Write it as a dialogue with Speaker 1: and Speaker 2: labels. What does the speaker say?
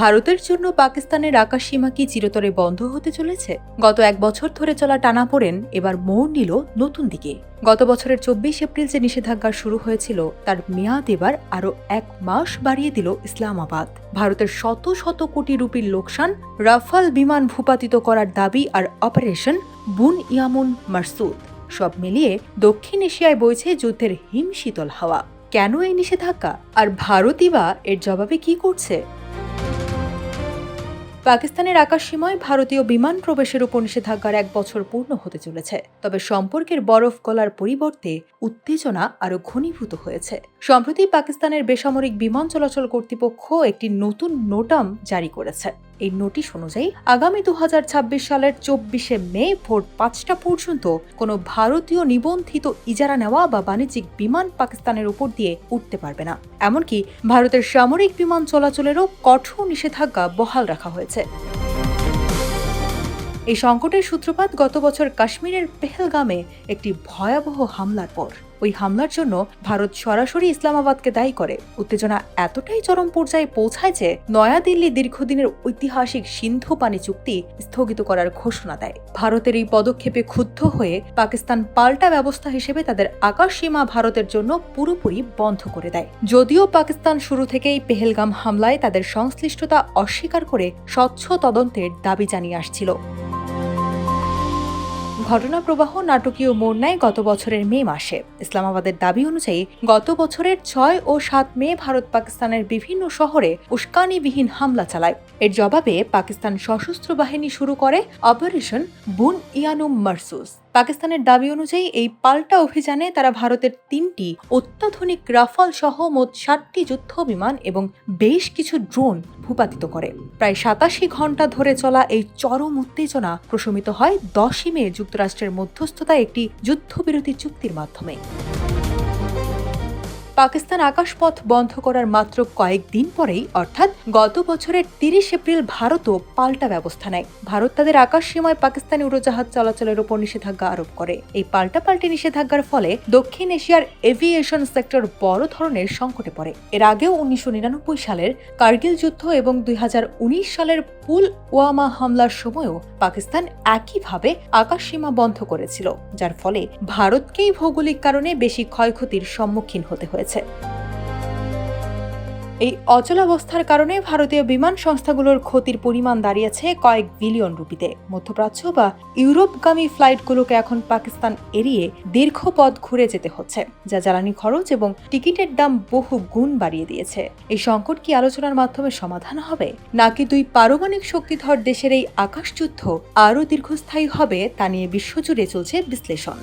Speaker 1: ভারতের জন্য পাকিস্তানের আকাশসীমা কি চিরতরে বন্ধ হতে চলেছে? গত এক বছর ধরে চলা টানাপোড়েন এবার মোড় নিল নতুন দিকে। গত বছরের ২৪ এপ্রিল যে নিষেধাজ্ঞা শুরু হয়েছিল তার মেয়াদ এবার আরও ১ মাস বাড়িয়ে দিল ইসলামাবাদ। ভারতের শত শত কোটি রুপির লোকসান, রাফাল বিমান ভূপাতিত করার দাবি আর অপারেশন বুন ইয়ামুন মারসুদ সব মিলিয়ে দক্ষিণ এশিয়ায় বইছে যুদ্ধের হিমশীতল হাওয়া। কেন এই নিষেধাজ্ঞা, আর ভারতই বা এর জবাবে কি করছে? পাকিস্তানের আকাশসীমায় ভারতীয় বিমান প্রবেশের উপর নিষেধাজ্ঞার ১ বছর পূর্ণ হতে চলেছে। তবে সম্পর্কের বরফ গলার পরিবর্তে উত্তেজনা আরও ঘনীভূত হয়েছে। সম্প্রতি পাকিস্তানের বেসামরিক বিমান চলাচল কর্তৃপক্ষ একটি নতুন নোটাম জারি করেছে। এই নোটিশ অনুযায়ী আগামী ২০২৬ সালের ২৪শে মে ভোর ৫টা পর্যন্ত কোনো ভারতীয় নিবন্ধিত ইজারা নেওয়া বা বাণিজ্যিক বিমান পাকিস্তানের উপর দিয়ে উঠতে পারবে না। এমনকি ভারতের সামরিক বিমান চলাচলেরও কঠোর নিষেধাজ্ঞা বহাল রাখা হয়েছে। এই সংকটের সূত্রপাত গত বছর কাশ্মীরের পেহেলগামে একটি ভয়াবহ হামলার পর। ওই হামলার জন্য ভারত সরাসরি ইসলামাবাদকে দায়ী করে। উত্তেজনা এতটাই চরম পর্যায়ে পৌঁছায় যে নয়াদিল্লি দীর্ঘদিনের ঐতিহাসিক সিন্ধু পানি চুক্তি স্থগিত করার ঘোষণা দেয়। ভারতের এই পদক্ষেপে ক্ষুব্ধ হয়ে পাকিস্তান পাল্টা ব্যবস্থা হিসেবে তাদের আকাশসীমা ভারতের জন্য পুরোপুরি বন্ধ করে দেয়। যদিও পাকিস্তান শুরু থেকেই পেহেলগাম হামলায় তাদের সংশ্লিষ্টতা অস্বীকার করে স্বচ্ছ তদন্তের দাবি জানিয়ে আসছিল। ঘটনা প্রবাহ নাটকীয় মোড় নেয় গত বছরের মে মাসে। ইসলামাবাদের দাবি অনুযায়ী গত বছরের ৬ ও ৭ মে ভারত পাকিস্তানের বিভিন্ন শহরে উস্কানিবিহীন হামলা চালায়। এর জবাবে পাকিস্তান সশস্ত্র বাহিনী শুরু করে অপারেশন বুন ইয়ানুম মারসুস। পাকিস্তানের দাবি অনুযায়ী এই পাল্টা অভিযানে তারা ভারতের ৩টি অত্যাধুনিক রাফাল সহ মোট ৬০টি যুদ্ধ বিমান এবং বেশ কিছু ড্রোন ভূপাতিত করে। প্রায় ৮৭ ঘণ্টা ধরে চলা এই চরম উত্তেজনা প্রশমিত হয় ১০ই মে যুক্তরাষ্ট্রের মধ্যস্থতায় একটি যুদ্ধবিরতি চুক্তির মাধ্যমে। পাকিস্তান আকাশপথ বন্ধ করার মাত্র কয়েকদিন পরেই অর্থাৎ গত বছরের ৩০ এপ্রিল ভারতও পাল্টা ব্যবস্থা নেয়। ভারত তাদের আকাশসীমায় পাকিস্তানি উড়োজাহাজ চলাচলের উপর নিষেধাজ্ঞা আরোপ করে। এই পাল্টাপাল্টি নিষেধাজ্ঞার ফলে দক্ষিণ এশিয়ার এভিয়েশন সেক্টর বড় ধরনের সংকটে পড়ে। এর আগেও ১৯৯৯ সালের কার্গিল যুদ্ধ এবং ২০১৯ সালের পুলওয়ামা হামলার সময়ও পাকিস্তান একইভাবে আকাশসীমা বন্ধ করেছিল, যার ফলে ভারতকেই ভৌগোলিক কারণে বেশি ক্ষয়ক্ষতির সম্মুখীন হতে হয়েছে। এই অচলাবস্থার কারণে ভারতীয় বিমান সংস্থাগুলোর ক্ষতির পরিমাণ দাঁড়িয়েছে কয়েক বিলিয়ন রুপিতে। মধ্যপ্রাচ্য বা ইউরোপগামী ফ্লাইটগুলোকে এখন পাকিস্তান এড়িয়ে দীর্ঘ পথ ঘুরে যেতে হচ্ছে, যা জ্বালানি খরচ এবং টিকিটের দাম বহু গুণ বাড়িয়ে দিয়েছে। এই সংকট কি আলোচনার মাধ্যমে সমাধান হবে, নাকি দুই পারমাণবিক শক্তিধর দেশের এই আকাশযুদ্ধ আরও দীর্ঘস্থায়ী হবে, তা নিয়ে বিশ্বজুড়ে চলছে বিশ্লেষণ।